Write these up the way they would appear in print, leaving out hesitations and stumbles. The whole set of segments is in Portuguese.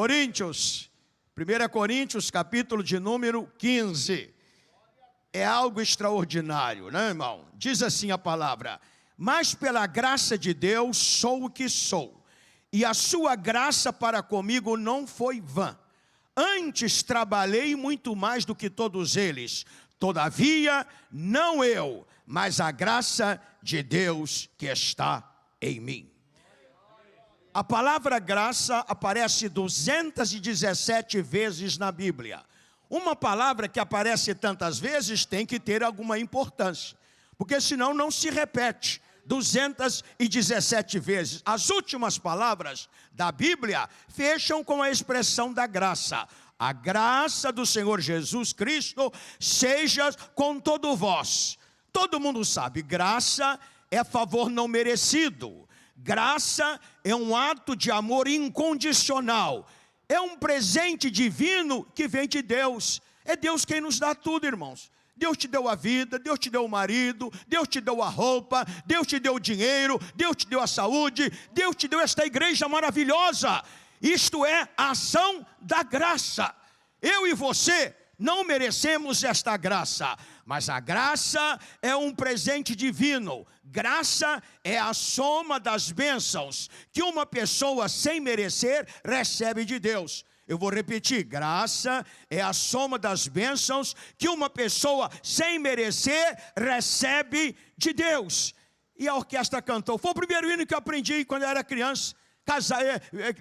Coríntios, 1 Coríntios, capítulo de número 15. É algo extraordinário, né, irmão? Diz assim a palavra: mas pela graça de Deus sou o que sou, e a sua graça para comigo não foi vã. Antes trabalhei muito mais do que todos eles. Todavia, não eu, mas a graça de Deus que está em mim. A palavra graça aparece 217 vezes na Bíblia. Uma palavra que aparece tantas vezes tem que ter alguma importância, porque senão não se repete 217 vezes. As últimas palavras da Bíblia fecham com a expressão da graça. A graça do Senhor Jesus Cristo seja com todo vós. Todo mundo sabe, graça é favor não merecido. Graça é um ato de amor incondicional. É um presente divino que vem de Deus. É Deus quem nos dá tudo, irmãos. Deus te deu a vida, Deus te deu o marido, Deus te deu a roupa, Deus te deu o dinheiro, Deus te deu a saúde, Deus te deu esta igreja maravilhosa. Isto é a ação da graça. Eu e você não merecemos esta graça, mas a graça é um presente divino. Graça é a soma das bênçãos que uma pessoa sem merecer recebe de Deus. Eu vou repetir, graça é a soma das bênçãos que uma pessoa sem merecer recebe de Deus. E a orquestra cantou, foi o primeiro hino que eu aprendi quando eu era criança.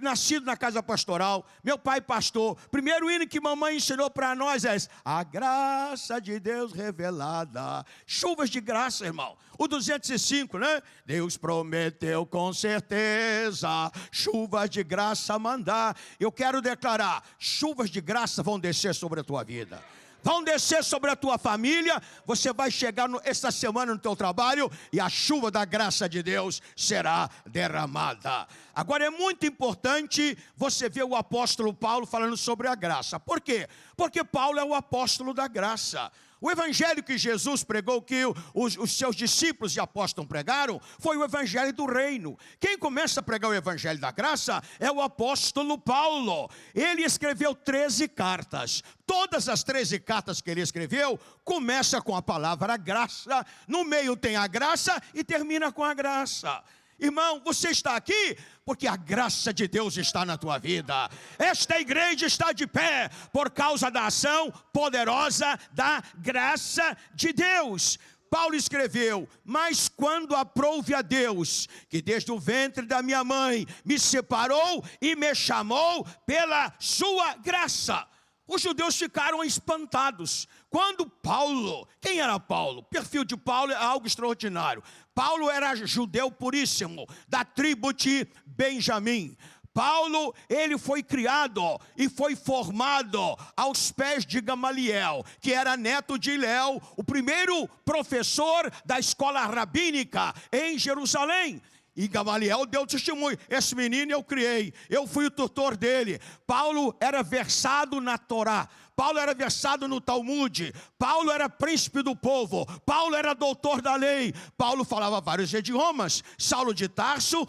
Nascido na casa pastoral, meu pai pastor. Primeiro hino que mamãe ensinou para nós é esse: a graça de Deus revelada. Chuvas de graça, irmão. O 205, né? Deus prometeu com certeza chuvas de graça mandar. Eu quero declarar, chuvas de graça vão descer sobre a tua vida, vão descer sobre a tua família. Você vai chegar esta semana no teu trabalho e a chuva da graça de Deus será derramada. Agora é muito importante você ver o apóstolo Paulo falando sobre a graça. Por quê? Porque Paulo é o apóstolo da graça. O evangelho que Jesus pregou, que os seus discípulos e apóstolos pregaram, foi o evangelho do reino. Quem começa a pregar o evangelho da graça é o apóstolo Paulo. Ele escreveu 13 cartas. Todas as 13 cartas que ele escreveu, começa com a palavra graça, no meio tem a graça e termina com a graça. Irmão, você está aqui porque a graça de Deus está na tua vida. Esta igreja está de pé por causa da ação poderosa da graça de Deus. Paulo escreveu: mas quando aprouve a Deus, que desde o ventre da minha mãe me separou e me chamou pela sua graça. Os judeus ficaram espantados. Quando Paulo, quem era Paulo? O perfil de Paulo é algo extraordinário. Paulo era judeu puríssimo, da tribo de Benjamim. Paulo, ele foi criado e foi formado aos pés de Gamaliel, que era neto de Hilel, o primeiro professor da escola rabínica em Jerusalém. E Gamaliel deu testemunho: esse menino eu criei, eu fui o tutor dele. Paulo era versado na Torá, Paulo era versado no Talmud, Paulo era príncipe do povo, Paulo era doutor da lei, Paulo falava vários idiomas. Saulo de Tarso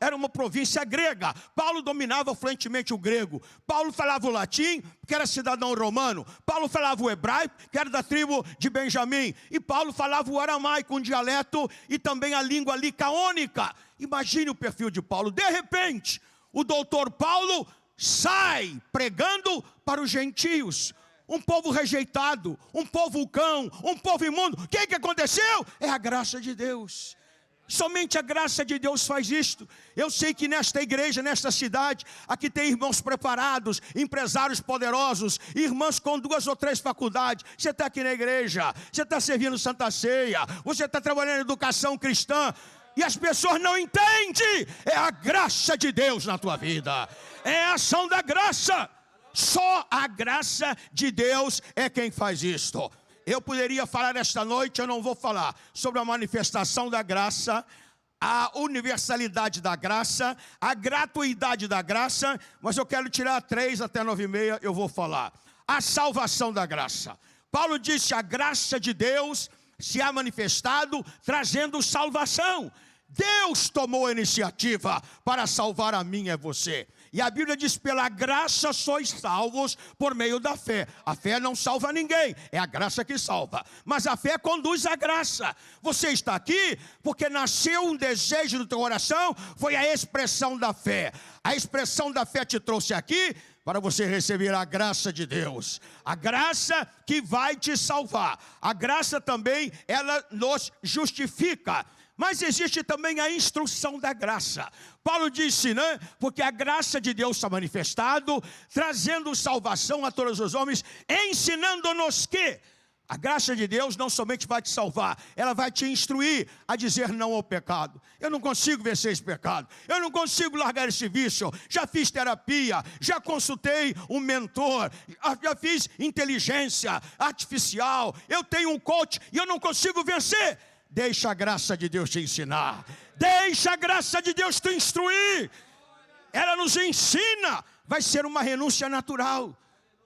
era uma província grega, Paulo dominava fluentemente o grego. Paulo falava o latim, que era cidadão romano. Paulo falava o hebraico, que era da tribo de Benjamim. E Paulo falava o aramaico, um dialeto, e também a língua licaônica. Imagine o perfil de Paulo. De repente, o doutor Paulo sai pregando para os gentios, um povo rejeitado, um povo cão, um povo imundo. O que aconteceu? É a graça de Deus. Somente a graça de Deus faz isto. Eu sei que nesta igreja, nesta cidade, aqui tem irmãos preparados, empresários poderosos, irmãs com 2 ou 3 faculdades. Você está aqui na igreja, você está servindo Santa Ceia, você está trabalhando em educação cristã, e as pessoas não entendem. É a graça de Deus na tua vida, é a ação da graça. Só a graça de Deus é quem faz isto. Eu poderia falar esta noite, eu não vou falar sobre a manifestação da graça, a universalidade da graça, a gratuidade da graça, mas eu quero tirar 3 até 9h30, eu vou falar. A salvação da graça. Paulo disse: a graça de Deus se há manifestado trazendo salvação. Deus tomou a iniciativa para salvar a mim e a você. E a Bíblia diz, pela graça sois salvos por meio da fé. A fé não salva ninguém, é a graça que salva. Mas a fé conduz à graça. Você está aqui porque nasceu um desejo no teu coração, foi a expressão da fé. A expressão da fé te trouxe aqui para você receber a graça de Deus. A graça que vai te salvar. A graça também, ela nos justifica. Mas existe também a instrução da graça. Paulo disse, né? Porque a graça de Deus está manifestado, trazendo salvação a todos os homens, ensinando-nos que a graça de Deus não somente vai te salvar, ela vai te instruir a dizer não ao pecado. Eu não consigo vencer esse pecado, eu não consigo largar esse vício. Já fiz terapia, já consultei um mentor, já fiz inteligência artificial, eu tenho um coach e eu não consigo vencer. Deixa a graça de Deus te ensinar, deixa a graça de Deus te instruir. Ela nos ensina, vai ser uma renúncia natural.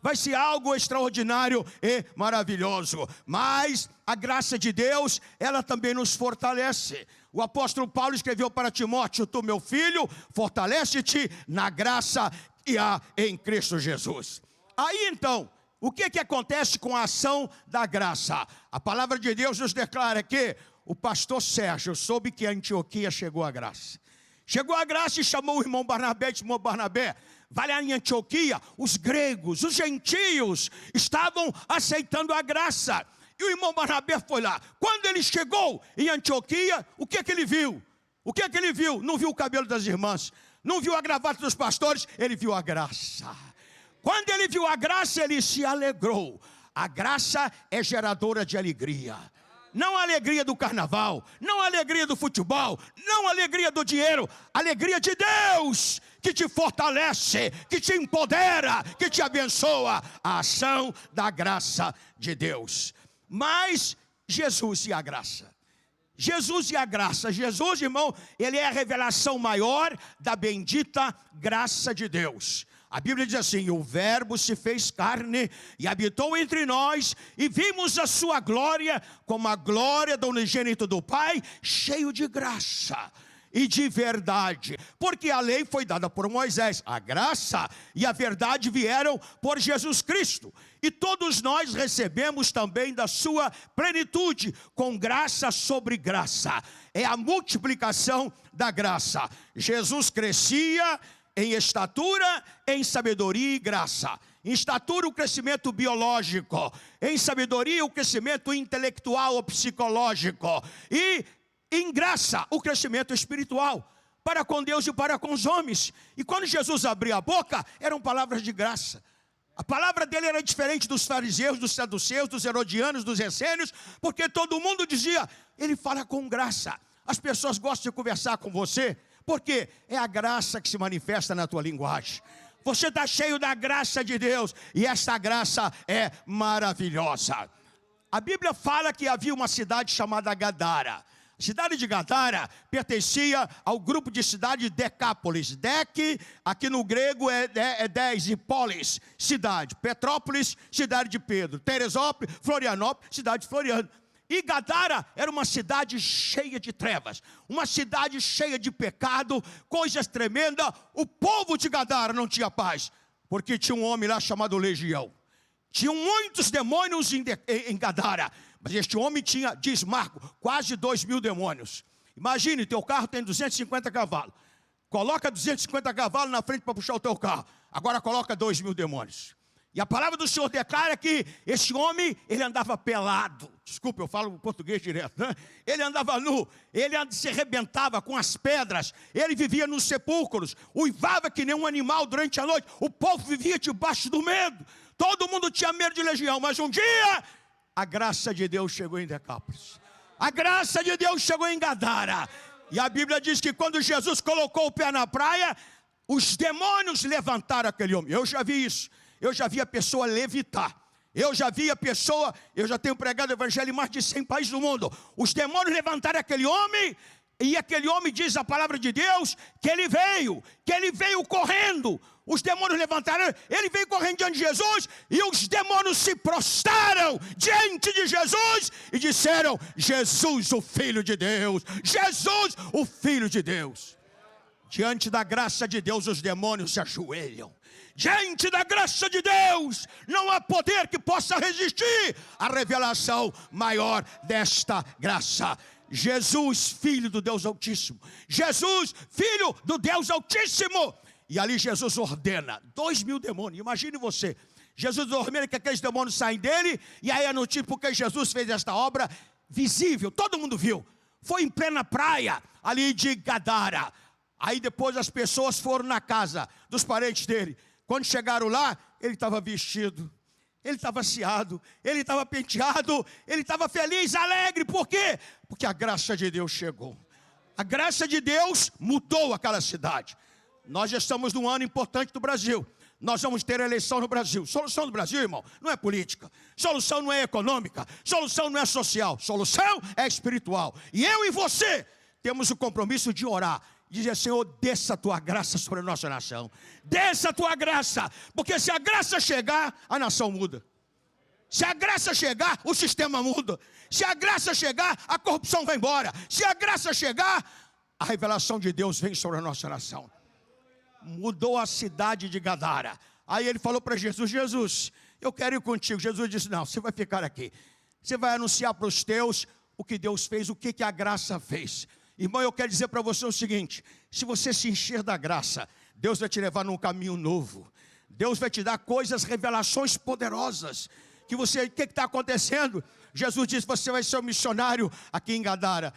Vai ser algo extraordinário e maravilhoso. Mas a graça de Deus, ela também nos fortalece. O apóstolo Paulo escreveu para Timóteo, tu meu filho, fortalece-te na graça que há em Cristo Jesus. Aí então, o que acontece com a ação da graça? A palavra de Deus nos declara que o pastor Sérgio soube que a Antioquia chegou a graça. Chegou a graça e chamou o irmão Barnabé, disse, irmão Barnabé, vai lá em Antioquia, os gregos, os gentios estavam aceitando a graça. E o irmão Barnabé foi lá. Quando ele chegou em Antioquia, o que ele viu? O que ele viu? Não viu o cabelo das irmãs, não viu a gravata dos pastores, ele viu a graça. Quando ele viu a graça, ele se alegrou. A graça é geradora de alegria. Não a alegria do carnaval, não a alegria do futebol, não a alegria do dinheiro, a alegria de Deus que te fortalece, que te empodera, que te abençoa. A ação da graça de Deus. Mas Jesus e a graça. Jesus e a graça. Jesus, irmão, ele é a revelação maior da bendita graça de Deus. A Bíblia diz assim, o verbo se fez carne e habitou entre nós e vimos a sua glória como a glória do unigênito do Pai, cheio de graça e de verdade. Porque a lei foi dada por Moisés, a graça e a verdade vieram por Jesus Cristo. E todos nós recebemos também da sua plenitude, com graça sobre graça. É a multiplicação da graça. Jesus crescia em estatura, em sabedoria e graça. Em estatura, o crescimento biológico. Em sabedoria, o crescimento intelectual ou psicológico. E em graça, o crescimento espiritual. Para com Deus e para com os homens. E quando Jesus abria a boca, eram palavras de graça. A palavra dele era diferente dos fariseus, dos saduceus, dos herodianos, dos essênios, porque todo mundo dizia, ele fala com graça. As pessoas gostam de conversar com você, porque é a graça que se manifesta na tua linguagem. Você está cheio da graça de Deus, e essa graça é maravilhosa. A Bíblia fala que havia uma cidade chamada Gadara. A cidade de Gadara pertencia ao grupo de cidade de Decápolis. Dec, aqui no grego é 10, e polis, cidade. Petrópolis, cidade de Pedro. Teresópolis, Florianópolis, cidade de Floriano. E Gadara era uma cidade cheia de trevas, uma cidade cheia de pecado, coisas tremendas. O povo de Gadara não tinha paz, porque tinha um homem lá chamado Legião. Tinham muitos demônios em Gadara, mas este homem tinha, diz Marco, quase 2.000 demônios. Imagine, teu carro tem 250 cavalos. Coloca 250 cavalos na frente para puxar o teu carro. Agora coloca 2.000 demônios. E a palavra do Senhor declara que esse homem, ele andava pelado. Desculpa, eu falo português direto, né? Ele andava nu, ele se arrebentava com as pedras, ele vivia nos sepulcros, uivava que nem um animal durante a noite. O povo vivia debaixo do medo, todo mundo tinha medo de Legião. Mas um dia, a graça de Deus chegou em Decápolis. A graça de Deus chegou em Gadara. E a Bíblia diz que quando Jesus colocou o pé na praia, os demônios levantaram aquele homem. Eu já vi isso. Eu já vi a pessoa levitar. Eu já tenho pregado o evangelho em mais de 100 países do mundo. Os demônios levantaram aquele homem, e aquele homem diz a palavra de Deus, que ele veio correndo. Os demônios levantaram, ele veio correndo diante de Jesus, e os demônios se prostraram diante de Jesus, e disseram, Jesus, o Filho de Deus, Jesus, o Filho de Deus. Diante da graça de Deus, os demônios se ajoelham. Diante da graça de Deus, não há poder que possa resistir à revelação maior desta graça. Jesus, Filho do Deus Altíssimo. Jesus, Filho do Deus Altíssimo. E ali Jesus ordena 2.000 demônios. Imagine você. Jesus ordena que aqueles demônios saem dele. E aí é no tipo porque Jesus fez esta obra visível. Todo mundo viu. Foi em plena praia ali de Gadara. Aí depois as pessoas foram na casa dos parentes dele. Quando chegaram lá, ele estava vestido, ele estava assiado, ele estava penteado, ele estava feliz, alegre. Por quê? Porque a graça de Deus chegou. A graça de Deus mudou aquela cidade. Nós já estamos num ano importante do Brasil. Nós vamos ter eleição no Brasil. Solução do Brasil, irmão, não é política. Solução não é econômica. Solução não é social. Solução é espiritual. E eu e você temos o compromisso de orar. Dizer, Senhor, desça a tua graça sobre a nossa nação. Desça a tua graça. Porque se a graça chegar, a nação muda. Se a graça chegar, o sistema muda. Se a graça chegar, a corrupção vai embora. Se a graça chegar, a revelação de Deus vem sobre a nossa nação. Mudou a cidade de Gadara. Aí ele falou para Jesus, Jesus, eu quero ir contigo. Jesus disse, não, você vai ficar aqui. Você vai anunciar para os teus o que Deus fez, o que a graça fez. Irmão, eu quero dizer para você o seguinte, se você se encher da graça, Deus vai te levar num caminho novo. Deus vai te dar coisas, revelações poderosas. Que você, o que está acontecendo? Jesus disse, você vai ser um missionário aqui em Gadara.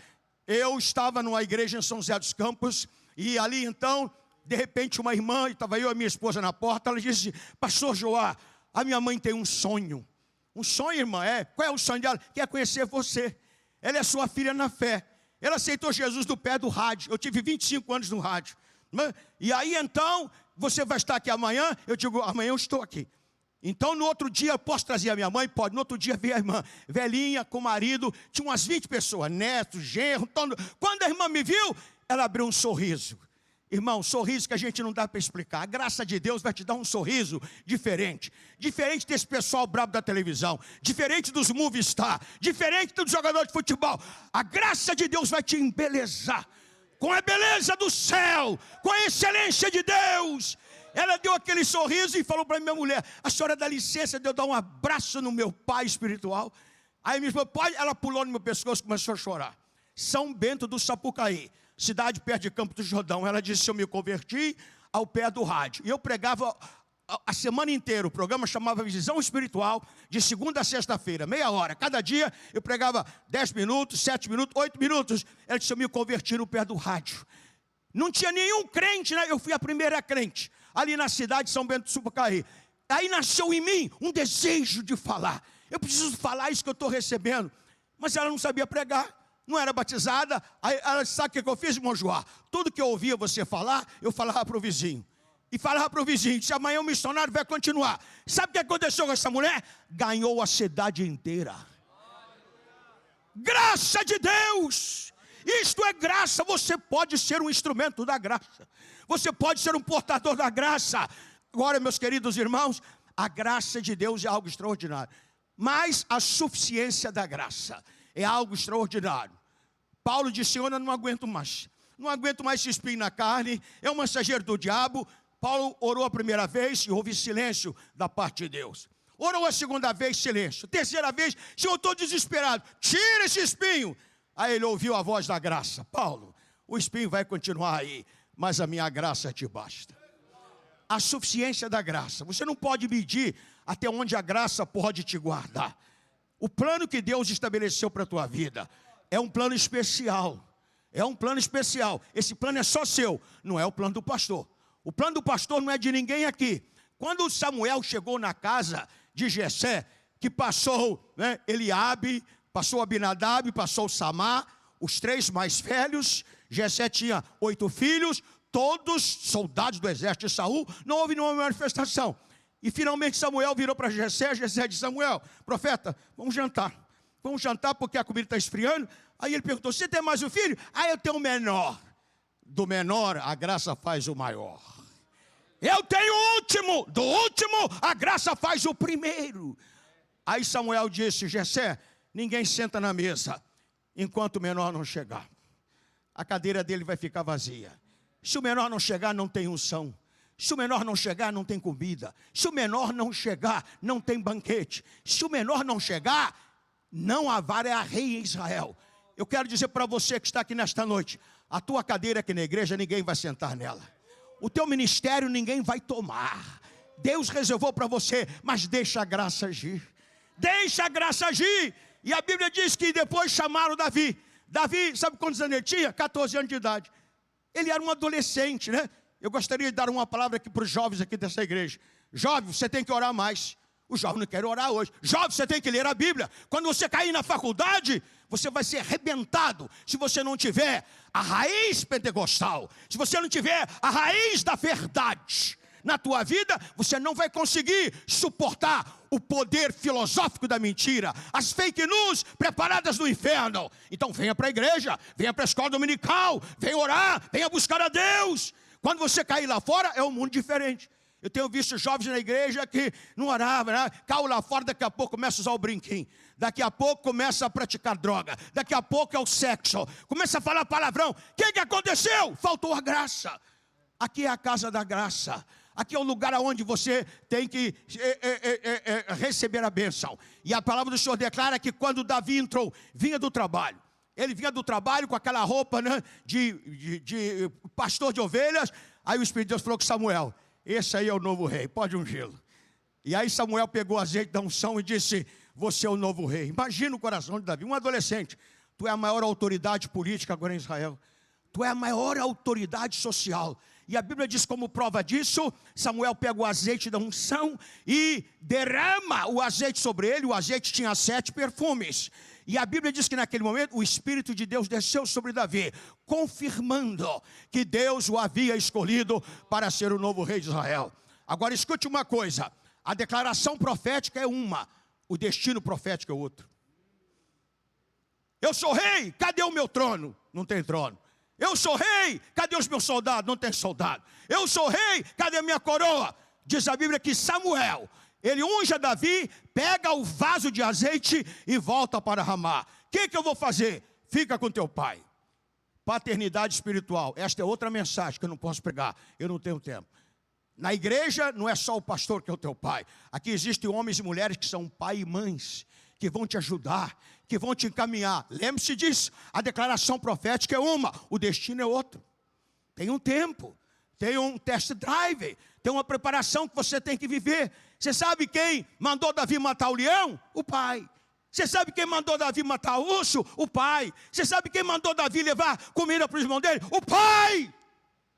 Eu estava numa igreja em São José dos Campos, e ali então, de repente uma irmã, estava eu e a minha esposa na porta, ela disse, pastor Joá, a minha mãe tem um sonho. Um sonho, irmã, qual é o sonho dela? Quer conhecer você. Ela é sua filha na fé. Ela aceitou Jesus do pé do rádio. Eu tive 25 anos no rádio. E aí então, você vai estar aqui amanhã? Eu digo, amanhã eu estou aqui. Então no outro dia, eu posso trazer a minha mãe? Pode. No outro dia veio a irmã, velhinha, com o marido. Tinha umas 20 pessoas, netos, genro. Quando a irmã me viu, ela abriu um sorriso. Irmão, um sorriso que a gente não dá para explicar. A graça de Deus vai te dar um sorriso diferente. Diferente desse pessoal brabo da televisão. Diferente dos movie star. Diferente do jogador de futebol. A graça de Deus vai te embelezar. Com a beleza do céu. Com a excelência de Deus. Ela deu aquele sorriso e falou para minha mulher, a senhora dá licença de eu dar um abraço no meu pai espiritual? Aí minha esposa, pode? Ela pulou no meu pescoço e começou a chorar. São Bento do Sapucaí. Cidade perto de Campo do Jordão. Ela disse, eu me converti ao pé do rádio. E eu pregava a semana inteira. O programa chamava Visão Espiritual, de segunda a sexta-feira, meia hora. Cada dia eu pregava 10 minutos, 7 minutos, 8 minutos. Ela disse, eu me converti no pé do rádio. Não tinha nenhum crente, né? Eu fui a primeira crente, ali na cidade de São Bento do Sapucaí. Aí nasceu em mim um desejo de falar. Eu preciso falar isso que eu estou recebendo. Mas ela não sabia pregar. Não era batizada, aí ela sabe o que eu fiz, irmão Joá? Tudo que eu ouvia você falar, eu falava para o vizinho. E falava para o vizinho, se amanhã o missionário vai continuar. Sabe o que aconteceu com essa mulher? Ganhou a cidade inteira. Graça de Deus! Isto é graça, você pode ser um instrumento da graça. Você pode ser um portador da graça. Agora, meus queridos irmãos, a graça de Deus é algo extraordinário. Mas a suficiência da graça é algo extraordinário. Paulo disse, Senhor, eu não aguento mais. Não aguento mais esse espinho na carne. É um mensageiro do diabo. Paulo orou a primeira vez e houve silêncio da parte de Deus. Orou a segunda vez, silêncio. Terceira vez, Senhor, eu estou desesperado. Tira esse espinho. Aí ele ouviu a voz da graça. Paulo, o espinho vai continuar aí, mas a minha graça te basta. A suficiência da graça. Você não pode medir até onde a graça pode te guardar. O plano que Deus estabeleceu para a tua vida é um plano especial. É um plano especial. Esse plano é só seu, não é o plano do pastor. O plano do pastor não é de ninguém aqui. Quando Samuel chegou na casa de Jessé, que passou Eliabe, passou Abinadab, passou Samar, os 3 mais velhos, Jessé tinha 8 filhos, todos soldados do exército de Saul, não houve nenhuma manifestação. E finalmente Samuel virou para Jessé, Jessé disse, Samuel, profeta, vamos jantar. Vamos jantar porque a comida está esfriando. Aí ele perguntou, você tem mais um filho? Ah, eu tenho um menor. Do menor, a graça faz o maior. Eu tenho o último. Do último, a graça faz o primeiro. Aí Samuel disse, Jessé, ninguém senta na mesa enquanto o menor não chegar. A cadeira dele vai ficar vazia. Se o menor não chegar, não tem unção. Se o menor não chegar, não tem comida. Se o menor não chegar, não tem banquete. Se o menor não chegar, não haverá rei em Israel. Eu quero dizer para você que está aqui nesta noite, a tua cadeira aqui na igreja, ninguém vai sentar nela. O teu ministério, ninguém vai tomar. Deus reservou para você, mas deixa a graça agir. Deixa a graça agir. E a Bíblia diz que depois chamaram Davi. Davi, sabe quantos anos ele tinha? 14 anos de idade. Ele era um adolescente, né? Eu gostaria de dar uma palavra aqui para os jovens aqui dessa igreja. Jovem, você tem que orar mais. Os jovens não querem orar hoje. Jovem, você tem que ler a Bíblia. Quando você cair na faculdade, você vai ser arrebentado se você não tiver a raiz pentecostal. Se você não tiver a raiz da verdade na tua vida, você não vai conseguir suportar o poder filosófico da mentira, as fake news preparadas no inferno. Então venha para a igreja, venha para a escola dominical, venha orar, venha buscar a Deus. Quando você cair lá fora, é um mundo diferente. Eu tenho visto jovens na igreja que não oravam, né? Caiu lá fora, daqui a pouco começa a usar o brinquinho. Daqui a pouco começa a praticar droga. Daqui a pouco é o sexo. Começa a falar palavrão. O que aconteceu? Faltou a graça. Aqui é a casa da graça. Aqui é o lugar onde você tem que receber a bênção. E a palavra do Senhor declara que quando Davi entrou, vinha do trabalho. Ele vinha do trabalho com aquela roupa, né, de pastor de ovelhas. Aí o Espírito de Deus falou com Samuel: esse aí é o novo rei, pode ungí-lo. E aí Samuel pegou o azeite da unção e disse: você é o novo rei. Imagina o coração de Davi, um adolescente. Tu é a maior autoridade política agora em Israel. Tu é a maior autoridade social. E a Bíblia diz, como prova disso, Samuel pega o azeite da unção e derrama o azeite sobre ele. O azeite tinha 7 perfumes. E a Bíblia diz que naquele momento o Espírito de Deus desceu sobre Davi, confirmando que Deus o havia escolhido para ser o novo rei de Israel. Agora escute uma coisa: a declaração profética é uma, o destino profético é outro. Eu sou rei, cadê o meu trono? Não tem trono. Eu sou rei, cadê os meus soldados? Não tem soldado. Eu sou rei, cadê a minha coroa? Diz a Bíblia que Samuel, ele unge a Davi, pega o vaso de azeite e volta para Ramá. O que eu vou fazer? Fica com teu pai. Paternidade espiritual. Esta é outra mensagem que eu não posso pregar, eu não tenho tempo. Na igreja não é só o pastor que é o teu pai. Aqui existem homens e mulheres que são pai e mães, que vão te ajudar, que vão te encaminhar. Lembre-se disso, a declaração profética é uma, o destino é outro. Tem um tempo, tem um test drive, tem uma preparação que você tem que viver. Você sabe quem mandou Davi matar o leão? O pai. Você sabe quem mandou Davi matar o urso? O pai. Você sabe quem mandou Davi levar comida para os irmãos dele? O pai.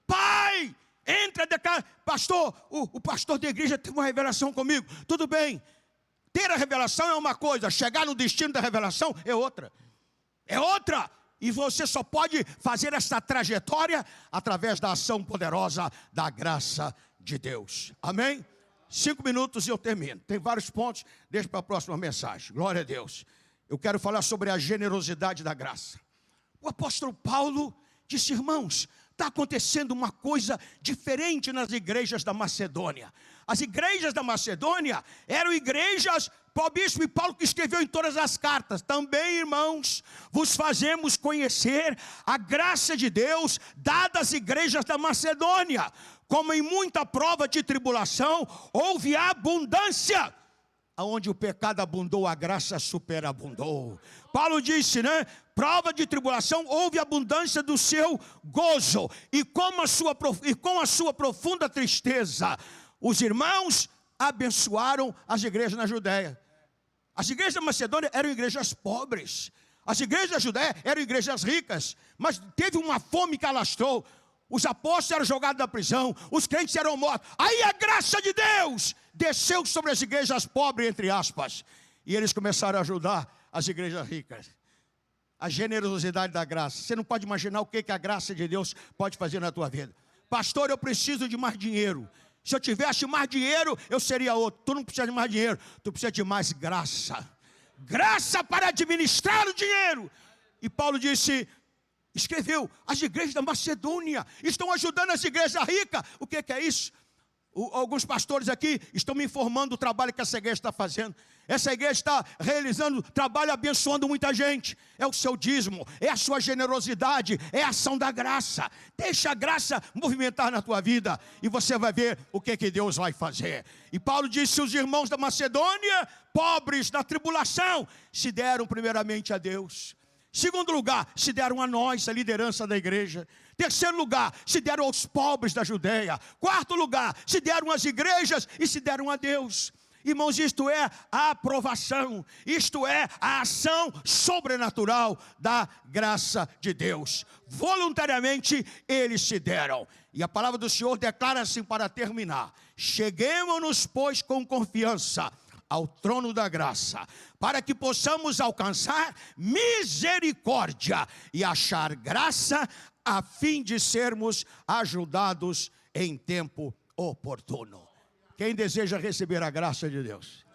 Pai. Entra, declara: pastor, o pastor da igreja teve uma revelação comigo. Tudo bem. Ter a revelação é uma coisa, chegar no destino da revelação é outra. É outra. E você só pode fazer essa trajetória através da ação poderosa da graça de Deus. Amém? 5 minutos e eu termino. Tem vários pontos, deixa para a próxima mensagem. Glória a Deus. Eu quero falar sobre a generosidade da graça. O apóstolo Paulo disse: irmãos, está acontecendo uma coisa diferente nas igrejas da Macedônia. As igrejas da Macedônia eram igrejas, o bispo Paulo que escreveu em todas as cartas: também, irmãos, vos fazemos conhecer a graça de Deus dada às igrejas da Macedônia. Como em muita prova de tribulação, houve abundância. Aonde o pecado abundou, a graça superabundou. Paulo disse, né? Prova de tribulação, houve abundância do seu gozo. E com a sua profunda tristeza, os irmãos abençoaram as igrejas na Judéia. As igrejas da Macedônia eram igrejas pobres. As igrejas da Judéia eram igrejas ricas. Mas teve uma fome que alastrou. Os apóstolos eram jogados na prisão, os crentes eram mortos. Aí a graça de Deus desceu sobre as igrejas pobres, entre aspas. E eles começaram a ajudar as igrejas ricas. A generosidade da graça. Você não pode imaginar o que a graça de Deus pode fazer na tua vida. Pastor, eu preciso de mais dinheiro. Se eu tivesse mais dinheiro, eu seria outro. Tu não precisa de mais dinheiro, tu precisa de mais graça. Graça para administrar o dinheiro. E Paulo disse... escreveu: as igrejas da Macedônia estão ajudando as igrejas ricas. O que é isso? Alguns pastores aqui estão me informando do trabalho que essa igreja está fazendo. Essa igreja está realizando trabalho, abençoando muita gente. É o seu dízimo, é a sua generosidade, é a ação da graça. Deixa a graça movimentar na tua vida e você vai ver o que Deus vai fazer. E Paulo disse: os irmãos da Macedônia, pobres na tribulação, se deram primeiramente a Deus. Segundo lugar, se deram a nós, a liderança da igreja. Terceiro lugar, se deram aos pobres da Judeia. Quarto lugar, se deram às igrejas e se deram a Deus. Irmãos, isto é a aprovação, isto é a ação sobrenatural da graça de Deus. Voluntariamente eles se deram. E a palavra do Senhor declara assim para terminar: cheguemo-nos, pois, com confiança ao trono da graça, para que possamos alcançar misericórdia e achar graça, a fim de sermos ajudados em tempo oportuno. Quem deseja receber a graça de Deus?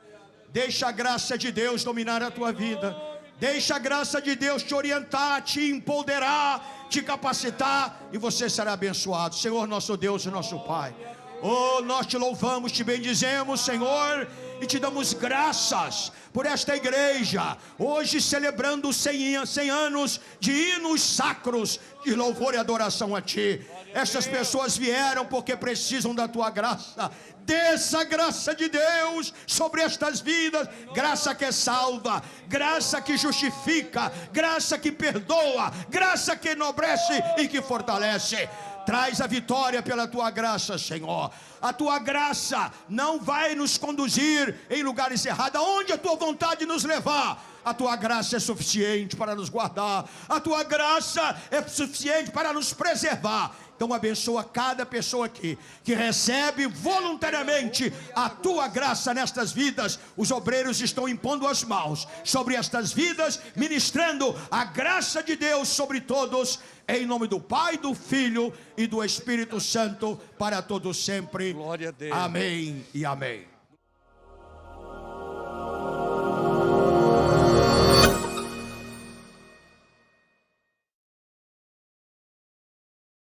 Deixa a graça de Deus dominar a tua vida. Deixa a graça de Deus te orientar, te empoderar, te capacitar, e você será abençoado. Senhor, nosso Deus e nosso Pai, oh, nós te louvamos, te bendizemos, Senhor, e te damos graças por esta igreja, hoje celebrando 100 anos de hinos sacros de louvor e adoração a Ti. Estas pessoas vieram porque precisam da Tua graça. Desça a graça de Deus sobre estas vidas, graça que salva, graça que justifica, graça que perdoa, graça que enobrece e que fortalece. Traz a vitória pela Tua graça, Senhor. A Tua graça não vai nos conduzir em lugares errados. Aonde a Tua vontade nos levar, a Tua graça é suficiente para nos guardar. A Tua graça é suficiente para nos preservar. Então abençoa cada pessoa aqui que recebe voluntariamente a Tua graça nestas vidas. Os obreiros estão impondo as mãos sobre estas vidas, ministrando a graça de Deus sobre todos, em nome do Pai, do Filho e do Espírito Santo, para todos sempre. Glória a Deus. Amém e amém.